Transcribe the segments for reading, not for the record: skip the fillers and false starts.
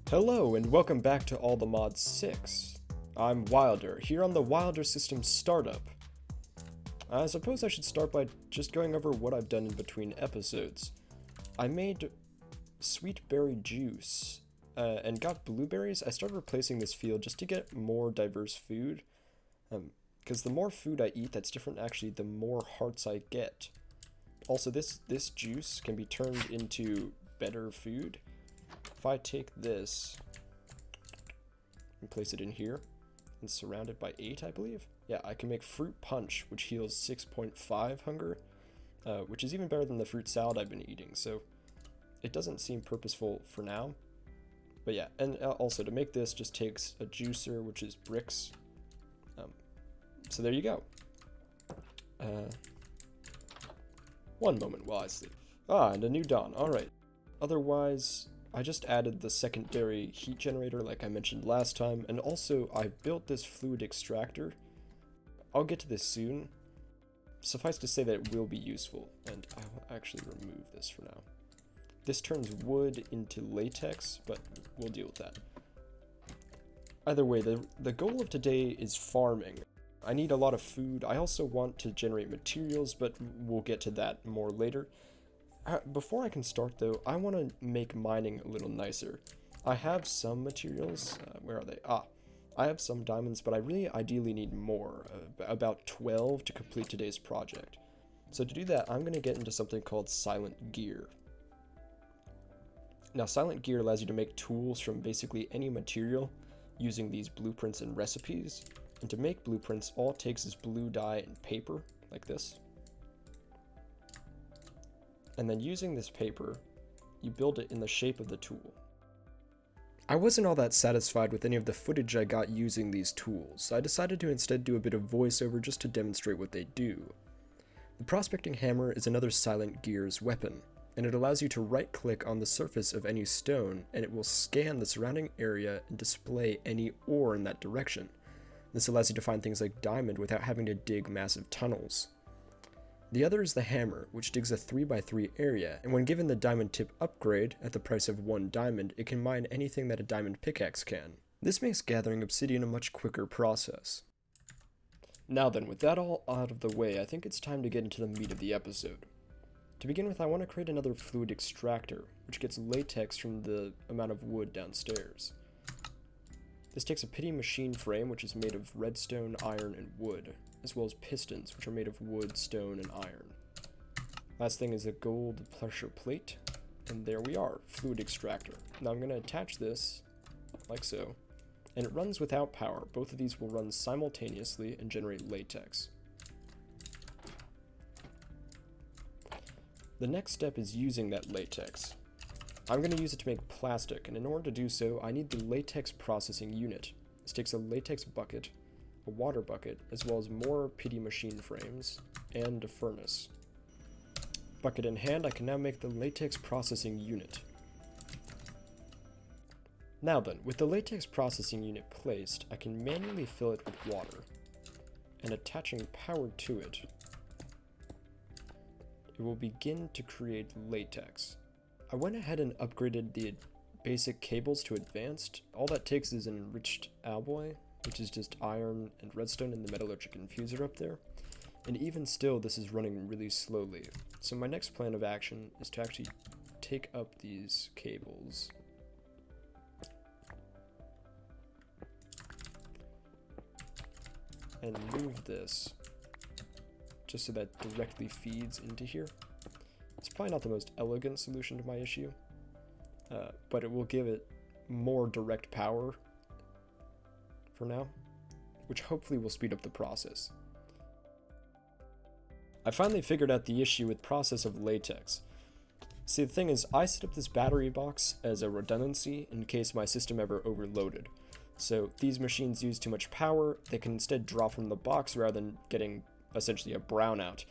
Hello and welcome back to All the Mods 6. I'm Wilder, here on the Wilder System Startup. I suppose I should start by just going over what I've done in between episodes. I made sweet berry juice and got blueberries. I started replacing this field just to get more diverse food. Because the more food I eat that's different, actually, the more hearts I get. Also, this juice can be turned into better food. If I take this and place it in here and surround it by 8, I believe. Yeah, I can make fruit punch, which heals 6.5 hunger, which is even better than the fruit salad I've been eating, so it doesn't seem purposeful for now. But yeah, and also to make this just takes a juicer, which is bricks. So there you go. One moment while I sleep. And a new dawn, alright. Otherwise, I just added the secondary heat generator like I mentioned last time, and also I built this fluid extractor. I'll get to this soon. Suffice to say that it will be useful, and I will actually remove this for now. This turns wood into latex, but we'll deal with that. Either way, the goal of today is farming. I need a lot of food. I also want to generate materials, but we'll get to that more later. Before I can start though, I want to make mining a little nicer. I have some materials, where are they? I have some diamonds, but I really ideally need more, about 12 to complete today's project. So to do that, I'm going to get into something called Silent Gear. Now Silent Gear allows you to make tools from basically any material using these blueprints and recipes. And to make blueprints, all it takes is blue dye and paper, like this. And then using this paper, you build it in the shape of the tool. I wasn't all that satisfied with any of the footage I got using these tools, so I decided to instead do a bit of voiceover just to demonstrate what they do. The prospecting hammer is another Silent Gear's weapon, and it allows you to right-click on the surface of any stone, and it will scan the surrounding area and display any ore in that direction. This allows you to find things like diamond without having to dig massive tunnels. The other is the hammer, which digs a 3x3 area, and when given the diamond tip upgrade at the price of 1 diamond, it can mine anything that a diamond pickaxe can. This makes gathering obsidian a much quicker process. Now then, with that all out of the way, I think it's time to get into the meat of the episode. To begin with, I want to create another fluid extractor, which gets latex from the amount of wood downstairs. This takes a pity machine frame, which is made of redstone, iron, and wood, as well as pistons, which are made of wood, stone, and iron. Last thing is a gold pressure plate, and there we are, fluid extractor. Now I'm going to attach this, like so, and it runs without power. Both of these will run simultaneously and generate latex. The next step is using that latex. I'm going to use it to make plastic, and in order to do so, I need the Latex Processing unit. This takes a latex bucket, a water bucket, as well as more pity machine frames, and a furnace. Bucket in hand, I can now make the Latex Processing unit. Now then, with the Latex Processing unit placed, I can manually fill it with water, and attaching power to it, it will begin to create latex. I went ahead and upgraded the basic cables to advanced. All that takes is an enriched alloy, which is just iron and redstone in the metallurgic infuser up there. And even still, this is running really slowly. So my next plan of action is to actually take up these cables. And move this, just so that directly feeds into here. It's probably not the most elegant solution to my issue, but it will give it more direct power for now, which hopefully will speed up the process. I finally figured out the issue with process of latex. See, the thing is, I set up this battery box as a redundancy in case my system ever overloaded. So if these machines use too much power, they can instead draw from the box rather than getting essentially a brownout.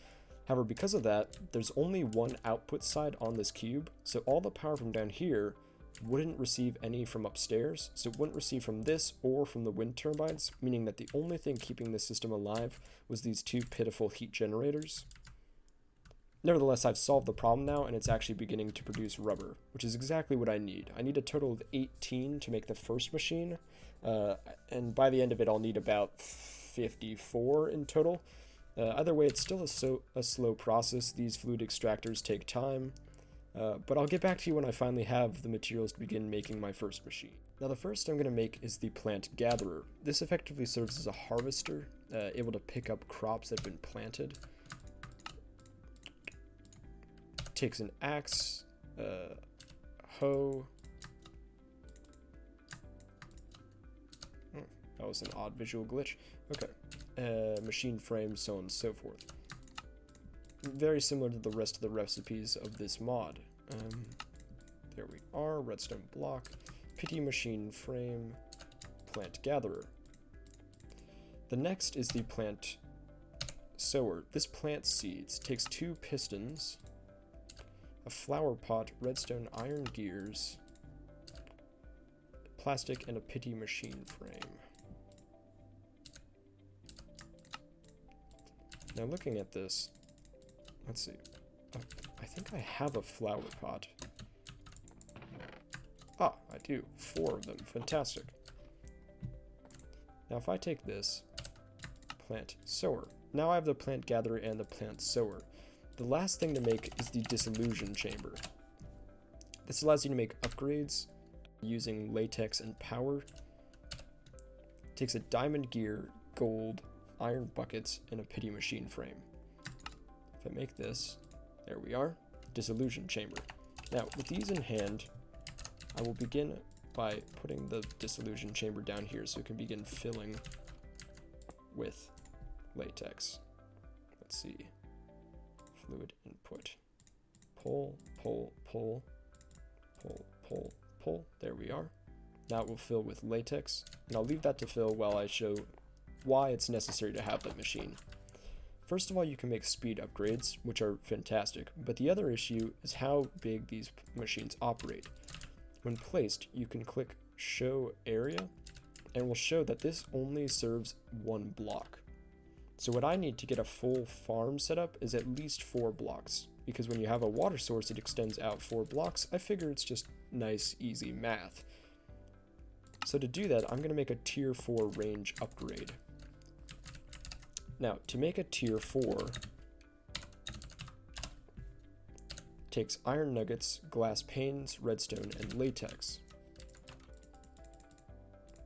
However, because of that, there's only one output side on this cube, so all the power from down here wouldn't receive any from upstairs, so it wouldn't receive from this or from the wind turbines, meaning that the only thing keeping this system alive was these two pitiful heat generators. Nevertheless, I've solved the problem now, and it's actually beginning to produce rubber, which is exactly what I need. I need a total of 18 to make the first machine, and by the end of it, I'll need about 54 in total. Either way, it's still a slow process. These fluid extractors take time, but I'll get back to you when I finally have the materials to begin making my first machine. Now, the first I'm going to make is the plant gatherer. This effectively serves as a harvester, able to pick up crops that have been planted. Takes an axe, hoe. That was an odd visual glitch. Okay. Machine frame, so on and so forth. Very similar to the rest of the recipes of this mod. There we are. Redstone block. Pity machine frame. Plant gatherer. The next is the plant sower. This plants seeds. Takes 2 pistons, a flower pot, redstone iron gears, plastic, and a pity machine frame. Now looking at this, let's see. I think I have a flower pot. Ah, I do. 4 of them. Fantastic. Now if I take this, plant sower. Now I have the plant gatherer and the plant sower. The last thing to make is the dissolution chamber. This allows you to make upgrades using latex and power. It takes a diamond gear, gold, iron buckets, and a pity machine frame. If I make this, there we are, dissolution chamber. Now, with these in hand, I will begin by putting the dissolution chamber down here so it can begin filling with latex. Let's see. Fluid input. Pull, pull, pull, pull, pull, pull. There we are. Now it will fill with latex, and I'll leave that to fill while I show why it's necessary to have that machine. First of all, you can make speed upgrades, which are fantastic, but the other issue is how big these machines operate. When placed, you can click Show Area, and it will show that this only serves 1 block. So what I need to get a full farm set up is at least 4 blocks, because when you have a water source it extends out 4 blocks. I figure it's just nice, easy math. So to do that, I'm going to make a tier 4 range upgrade. Now, to make a tier 4, takes iron nuggets, glass panes, redstone, and latex.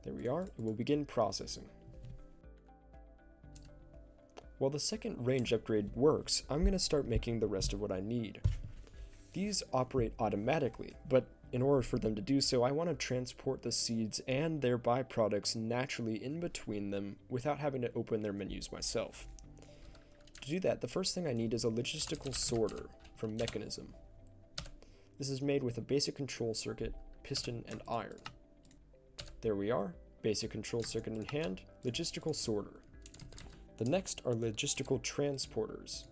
There we are. It will begin processing. While the second range upgrade works, I'm going to start making the rest of what I need. These operate automatically, but in order for them to do so, I want to transport the seeds and their byproducts naturally in between them without having to open their menus myself. To do that, the first thing I need is a logistical sorter from Mechanism. This is made with a basic control circuit, piston, and iron. There we are, basic control circuit in hand, logistical sorter. The next are logistical transporters.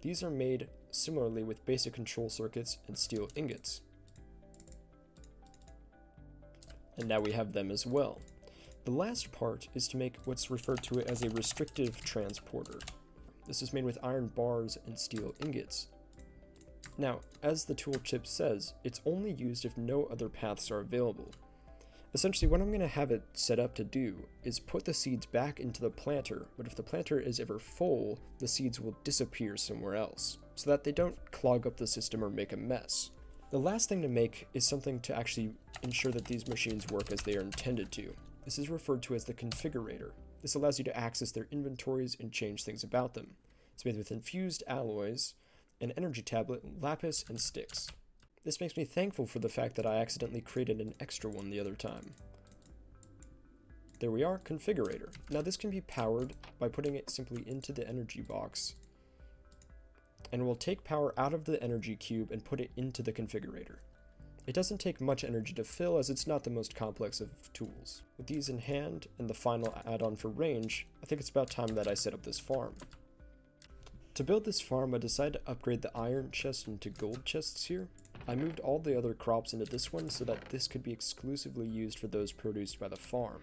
These are made similarly with basic control circuits and steel ingots. And now we have them as well. The last part is to make what's referred to as a restrictive transporter. This is made with iron bars and steel ingots. Now, as the tooltip says, it's only used if no other paths are available. Essentially, what I'm going to have it set up to do is put the seeds back into the planter, but if the planter is ever full, the seeds will disappear somewhere else, so that they don't clog up the system or make a mess. The last thing to make is something to actually ensure that these machines work as they are intended to. This is referred to as the Configurator. This allows you to access their inventories and change things about them. It's made with infused alloys, an energy tablet, lapis, and sticks. This makes me thankful for the fact that I accidentally created an extra one the other time. There we are, Configurator. Now this can be powered by putting it simply into the energy box, and we'll take power out of the energy cube and put it into the Configurator. It doesn't take much energy to fill, as it's not the most complex of tools. With these in hand and the final add-on for range, I think it's about time that I set up this farm. To build this farm, I decided to upgrade the iron chest into gold chests here. I moved all the other crops into this one so that this could be exclusively used for those produced by the farm.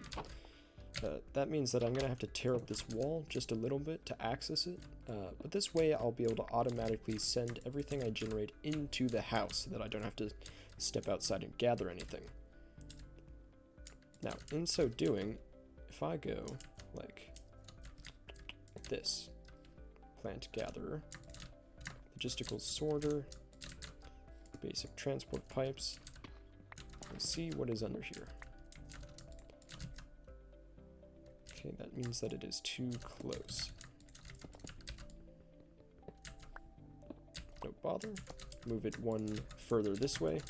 That means that I'm going to have to tear up this wall just a little bit to access it, but this way I'll be able to automatically send everything I generate into the house so that I don't have to step outside and gather anything. Now, in so doing, if I go like this, plant gatherer, logistical sorter, basic transport pipes, and see what is under here. Okay, that means that it is too close. No bother. Move it one further this way.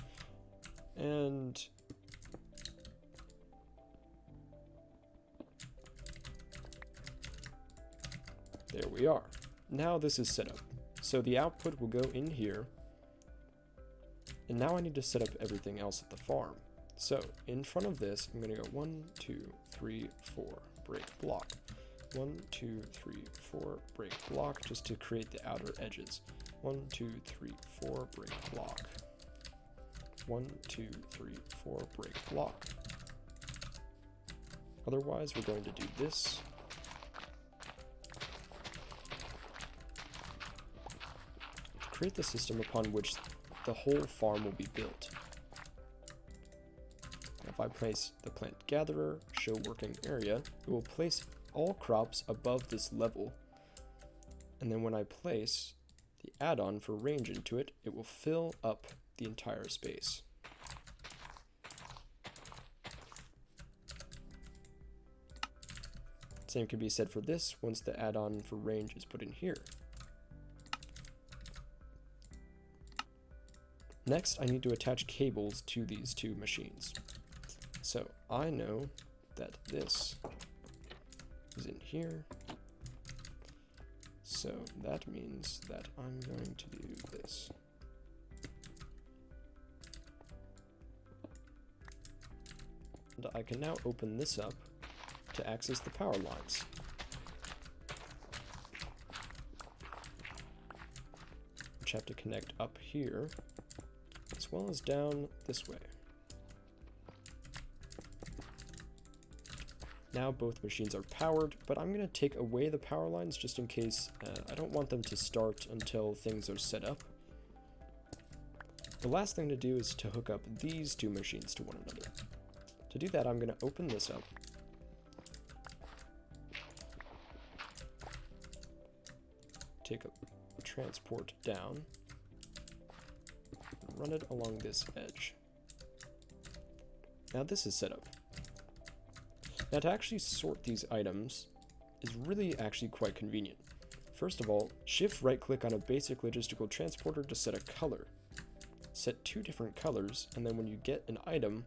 And there we are. Now this is set up. So the output will go in here. And now I need to set up everything else at the farm. So in front of this, I'm going to go 1, 2, 3, 4, break block. 1, 2, 3, 4, break block, just to create the outer edges. 1, 2, 3, 4, break block. 1, 2, 3, 4, break block. Otherwise, we're going to do this. To create the system upon which the whole farm will be built. If I place the plant gatherer, show working area, it will place all crops above this level. And then when I place the add-on for range into it, it will fill up the entire space. Same can be said for this once the add-on for range is put in here. Next, I need to attach cables to these two machines. So I know that this is in here. So that means that I'm going to do this. And I can now open this up to access the power lines. Which have to connect up here, as well as down this way. Now both machines are powered, but I'm going to take away the power lines just in case I don't want them to start until things are set up. The last thing to do is to hook up these two machines to one another. To do that, I'm going to open this up. Take a transport down, and run it along this edge. Now this is set up. Now to actually sort these items is really actually quite convenient. First of all, shift right click on a basic logistical transporter to set a color. Set two different colors, and then when you get an item,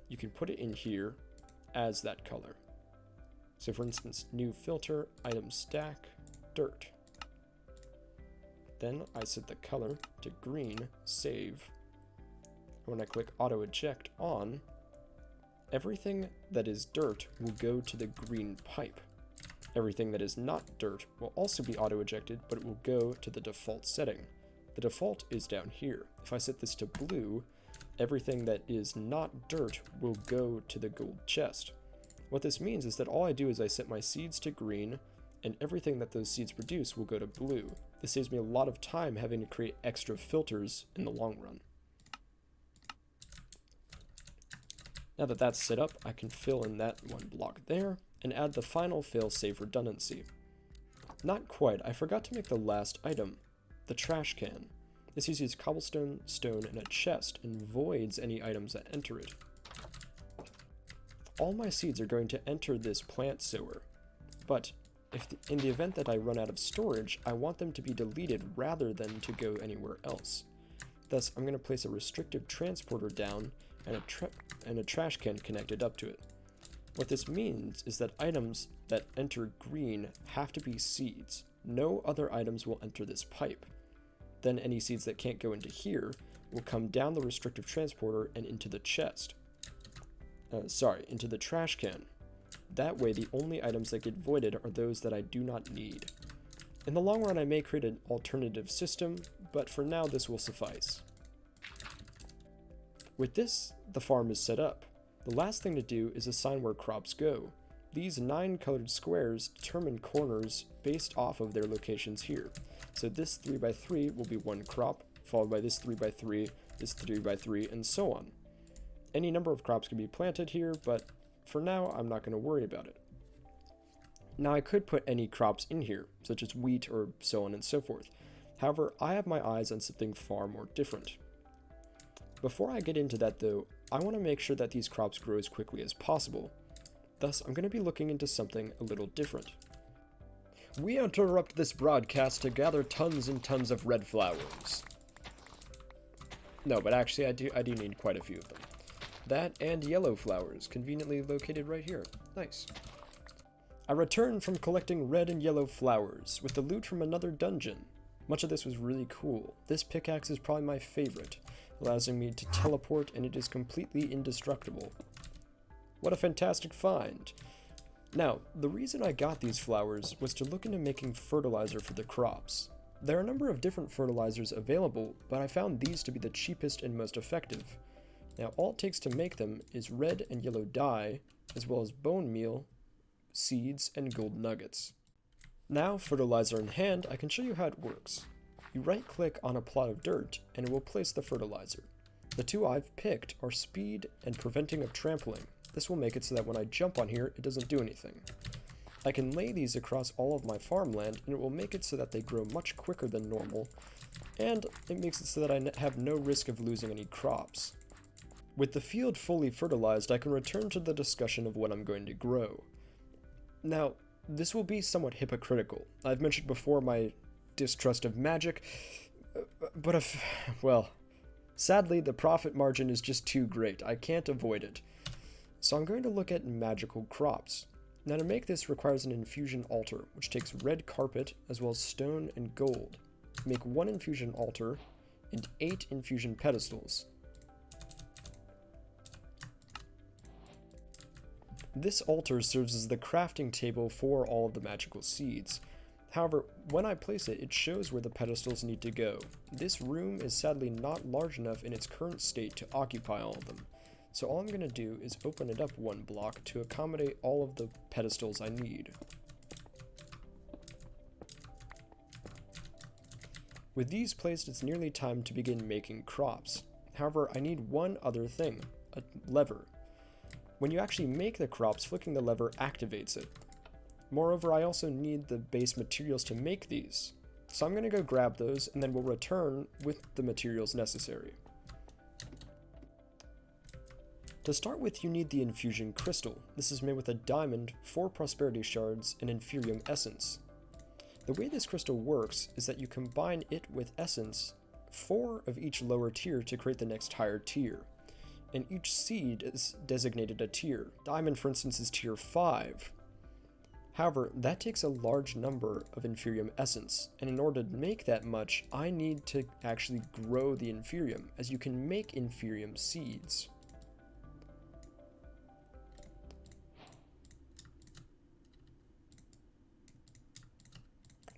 you can put it in here as that color. So for instance, new filter, item stack, dirt. Then I set the color to green, save. And when I click auto eject on, everything that is dirt will go to the green pipe. Everything that is not dirt will also be auto-ejected, but it will go to the default setting. The default is down here. If I set this to blue, everything that is not dirt will go to the gold chest. What this means is that all I do is I set my seeds to green, and everything that those seeds produce will go to blue. This saves me a lot of time having to create extra filters in the long run. Now that that's set up, I can fill in that one block there, and add the final fail-safe redundancy. Not quite, I forgot to make the last item, the trash can. This uses cobblestone, stone, and a chest, and voids any items that enter it. All my seeds are going to enter this plant sower, but in the event that I run out of storage, I want them to be deleted rather than to go anywhere else. Thus, I'm going to place a restrictive transporter down and a trash can connected up to it. What this means is that items that enter green have to be seeds. No other items will enter this pipe. Then any seeds that can't go into here will come down the restrictive transporter and into the chest. Into the trash can. That way, the only items that get voided are those that I do not need. In the long run, I may create an alternative system, but for now, this will suffice. With this, the farm is set up. The last thing to do is assign where crops go. these 9 colored squares determine corners based off of their locations here. So this 3x3 will be one crop, followed by this 3x3, this 3x3, and so on. Any number of crops can be planted here, but for now, I'm not going to worry about it. Now I could put any crops in here, such as wheat or so on and so forth. However, I have my eyes on something far more different. Before I get into that though, I want to make sure that these crops grow as quickly as possible. Thus, I'm going to be looking into something a little different. We interrupt this broadcast to gather tons and tons of red flowers. No, but actually I do need quite a few of them. That and yellow flowers, conveniently located right here. Nice. I returned from collecting red and yellow flowers with the loot from another dungeon. Much of this was really cool. This pickaxe is probably my favorite, allowing me to teleport, and it is completely indestructible. What a fantastic find! Now, the reason I got these flowers was to look into making fertilizer for the crops. There are a number of different fertilizers available, but I found these to be the cheapest and most effective. Now, all it takes to make them is red and yellow dye, as well as bone meal, seeds, and gold nuggets. Now, fertilizer in hand, I can show you how it works. You right-click on a plot of dirt, and it will place the fertilizer. The two I've picked are speed and preventing of trampling. This will make it so that when I jump on here, it doesn't do anything. I can lay these across all of my farmland, and it will make it so that they grow much quicker than normal, and it makes it so that I have no risk of losing any crops. With the field fully fertilized, I can return to the discussion of what I'm going to grow. Now, this will be somewhat hypocritical. I've mentioned before my distrust of magic, but well, sadly the profit margin is just too great. I can't avoid it. So I'm going to look at magical crops. Now to make this requires an infusion altar, which takes red carpet as well as stone and gold. Make 1 infusion altar and 8 infusion pedestals. This altar serves as the crafting table for all of the magical seeds. However, when I place it, it shows where the pedestals need to go. This room is sadly not large enough in its current state to occupy all of them. So all I'm going to do is open it up 1 block to accommodate all of the pedestals I need. With these placed, it's nearly time to begin making crops. However, I need one other thing, a lever. When you actually make the crops, flicking the lever activates it. Moreover, I also need the base materials to make these. So I'm going to go grab those, and then we'll return with the materials necessary. To start with, you need the Infusion Crystal. This is made with a diamond, 4 prosperity shards, and inferium essence. The way this crystal works is that you combine it with essence, 4 of each lower tier to create the next higher tier. And each seed is designated a tier. Diamond, for instance, is tier 5. However, that takes a large number of inferium essence, and in order to make that much, I need to actually grow the inferium, as you can make inferium seeds.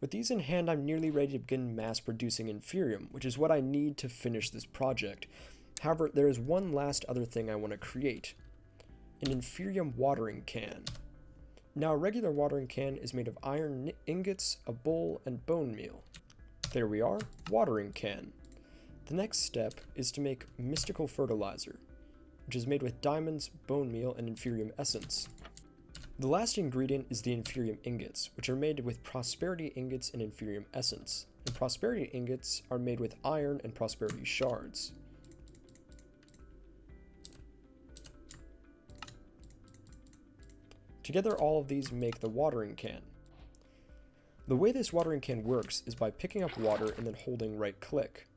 With these in hand, I'm nearly ready to begin mass producing inferium, which is what I need to finish this project. However, there is one last other thing I want to create. An inferium watering can. Now, a regular watering can is made of iron ingots, a bowl, and bone meal. There we are, watering can. The next step is to make mystical fertilizer, which is made with diamonds, bone meal, and inferium essence. The last ingredient is the inferium ingots, which are made with prosperity ingots and inferium essence. And prosperity ingots are made with iron and prosperity shards. Together, all of these make the watering can. The way this watering can works is by picking up water and then holding right-click.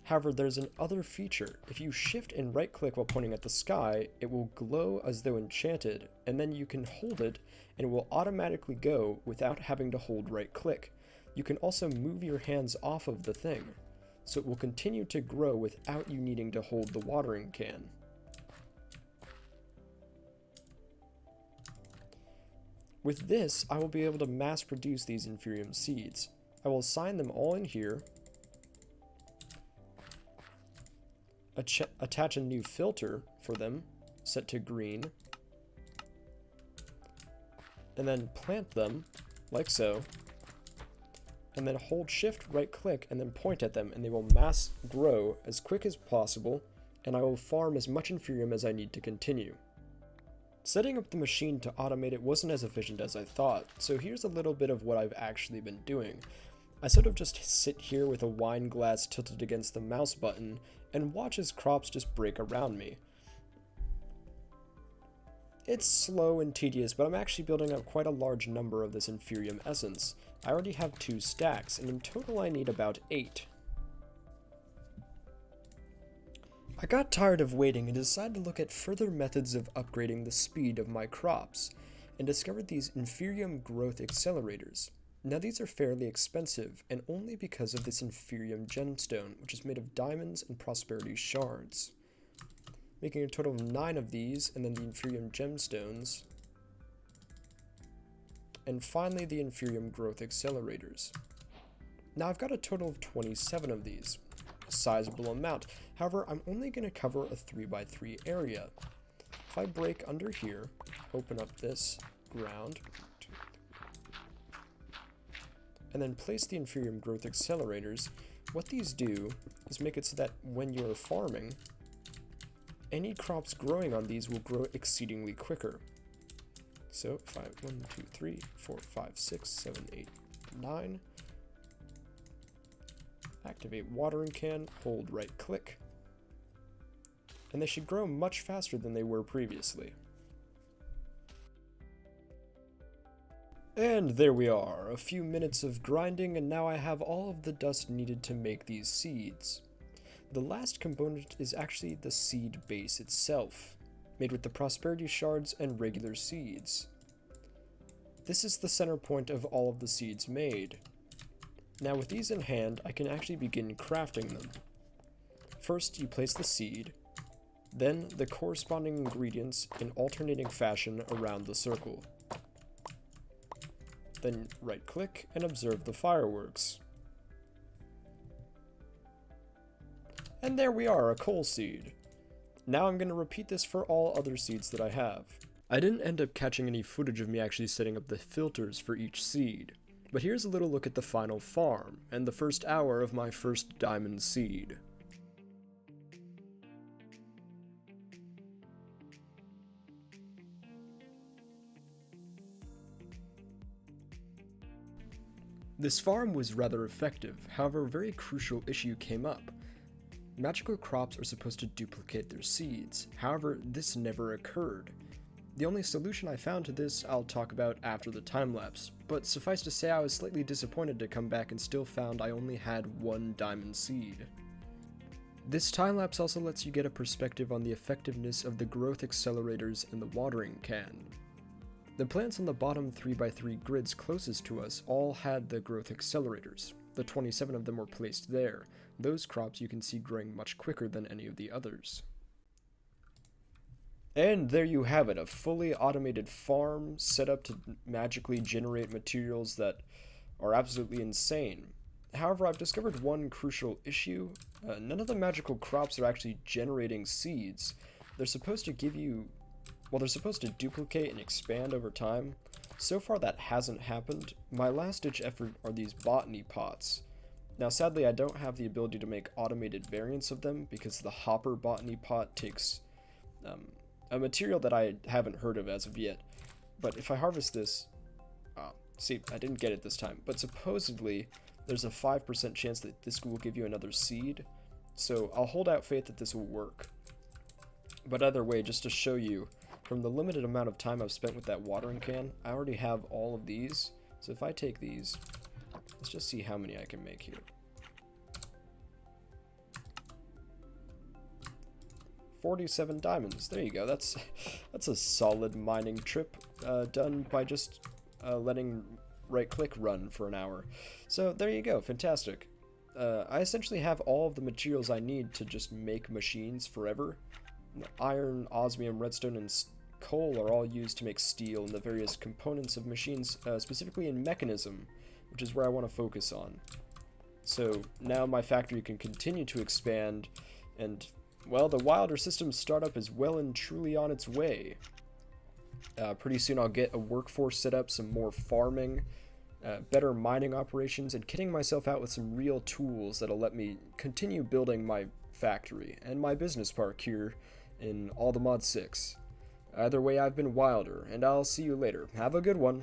However, there's an other feature. If you shift and right-click while pointing at the sky, it will glow as though enchanted, and then you can hold it, and it will automatically go without having to hold right-click. You can also move your hands off of the thing, so it will continue to grow without you needing to hold the watering can. With this, I will be able to mass produce these inferium seeds. I will assign them all in here, attach a new filter for them, set to green, and then plant them, like so, and then hold shift, right click, and then point at them, and they will mass grow as quick as possible, and I will farm as much Infurium as I need to continue. Setting up the machine to automate it wasn't as efficient as I thought, so here's a little bit of what I've actually been doing. I sort of just sit here with a wine glass tilted against the mouse button and watch as crops just break around me. It's slow and tedious, but I'm actually building up quite a large number of this Infurium essence. I already have 2 stacks, and in total I need about 8. I got tired of waiting and decided to look at further methods of upgrading the speed of my crops, and discovered these Infurium growth accelerators. Now these are fairly expensive, and only because of this Infurium gemstone, which is made of diamonds and prosperity shards. Making a total of 9 of these, and then the Infurium gemstones, and finally the Infurium growth accelerators. Now I've got a total of 27 of these, a sizable amount. However, I'm only going to cover a 3x3 area. If I break under here, open up this ground, and then place the Infurium growth accelerators, what these do is make it so that when you're farming, any crops growing on these will grow exceedingly quicker. So 1, 2, 3, 4, 5, 6, 7, 8, 9. Activate watering can, hold right click, and they should grow much faster than they were previously. And there we are, a few minutes of grinding, and now I have all of the dust needed to make these seeds. The last component is actually the seed base itself, made with the prosperity shards and regular seeds. This is the center point of all of the seeds made. Now with these in hand, I can actually begin crafting them. First, you place the seed, then the corresponding ingredients in alternating fashion around the circle. Then right click and observe the fireworks. And there we are, a coal seed. Now I'm going to repeat this for all other seeds that I have. I didn't end up catching any footage of me actually setting up the filters for each seed, but here's a little look at the final farm, and the first hour of my first diamond seed. This farm was rather effective, however a very crucial issue came up. Magical crops are supposed to duplicate their seeds, however this never occurred. The only solution I found to this I'll talk about after the time-lapse, but suffice to say I was slightly disappointed to come back and still found I only had 1 diamond seed. This time-lapse also lets you get a perspective on the effectiveness of the growth accelerators in the watering can. The plants on the bottom 3x3 grids closest to us all had the growth accelerators. The 27 of them were placed there. Those crops you can see growing much quicker than any of the others. And there you have it, a fully automated farm set up to magically generate materials that are absolutely insane. However, I've discovered one crucial issue. None of the magical crops are actually generating seeds. They're supposed to give you, well, they're supposed to duplicate and expand over time. So far that hasn't happened. My last ditch effort are these botany pots. Now sadly I don't have the ability to make automated variants of them because the hopper botany pot takes a material that I haven't heard of as of yet. But if I harvest this, see, I didn't get it this time, but supposedly there's a 5% chance that this will give you another seed, so I'll hold out faith that this will work. But either way, just to show you, from the limited amount of time I've spent with that watering can, I already have all of these, so if I take these, let's just see how many I can make here. 47 diamonds. There you go. That's a solid mining trip done by just letting right-click run for an hour. So there you go. Fantastic. I essentially have all of the materials I need to just make machines forever. Iron, osmium, redstone, and coal are all used to make steel and the various components of machines, specifically in mechanism, which is where I want to focus on. So now my factory can continue to expand, and well, the Wilder Systems startup is well and truly on its way. Pretty soon I'll get a workforce set up, some more farming, better mining operations, and kitting myself out with some real tools that'll let me continue building my factory and my business park here in All the Mod 6. Either way, I've been Wilder, and I'll see you later. Have a good one.